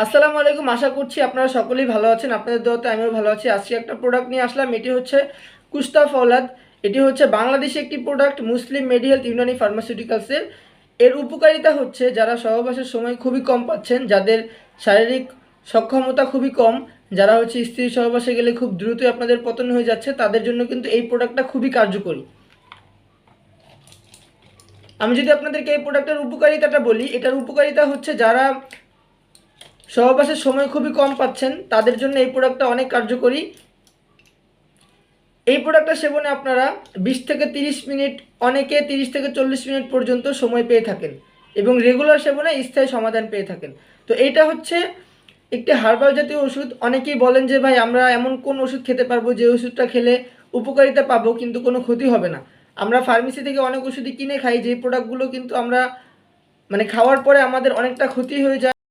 আসসালামু আলাইকুম। আশা করছি আপনারা সকলেই ভালো আছেন। আপনাদের দোয়াতে আমিও ভালো আছি। আজকে একটা প্রোডাক্ট নিয়ে আসলাম। এটি হচ্ছে কুস্তা ফওলাদ। এটি হচ্ছে বাংলাদেশি একটি প্রোডাক্ট, মুসলিম মেডিহেলথ ইউনানি ফার্মাসিউটিক্যালসের। এর উপকারিতা হচ্ছে যারা সহবাসের সময় খুবই কম পাচ্ছেন, যাদের শারীরিক সক্ষমতা খুবই কম, যারা হচ্ছে স্ত্রী সহবাসে গেলে খুব দ্রুতই আপনাদের পতন হয়ে যাচ্ছে, তাদের জন্য কিন্তু এই প্রোডাক্টটা খুবই কার্যকরী। আমি যদি আপনাদেরকে এই প্রোডাক্টের উপকারিতাটা বলি, এটার উপকারিতা হচ্ছে যারা সহবাসের সময় খুবই কম পাচ্ছেন তাদের জন্য এই প্রোডাক্টটা অনেক কার্যকরী। এই প্রোডাক্টটা সেবনে আপনারা 20 থেকে 30 মিনিট, অনেকে 30 থেকে 40 মিনিট পর্যন্ত সময় পেয়ে থাকেন এবং রেগুলার সেবনে স্থায়ী সমাধান পেয়ে থাকেন। তো এইটা হচ্ছে একটি হার্বাল জাতীয় ওষুধ। অনেকেই বলেন যে ভাই আমরা এমন কোন ওষুধ খেতে পারবো যে ওষুধটা খেলে উপকারিতা পাবো কিন্তু কোনো ক্ষতি হবে না। আমরা ফার্মেসি থেকে অনেক ওষুধই কিনে খাই, যে প্রোডাক্টগুলো কিন্তু আমরা খাওয়ার পরে আমাদের অনেকটা ক্ষতি হয়ে যায়।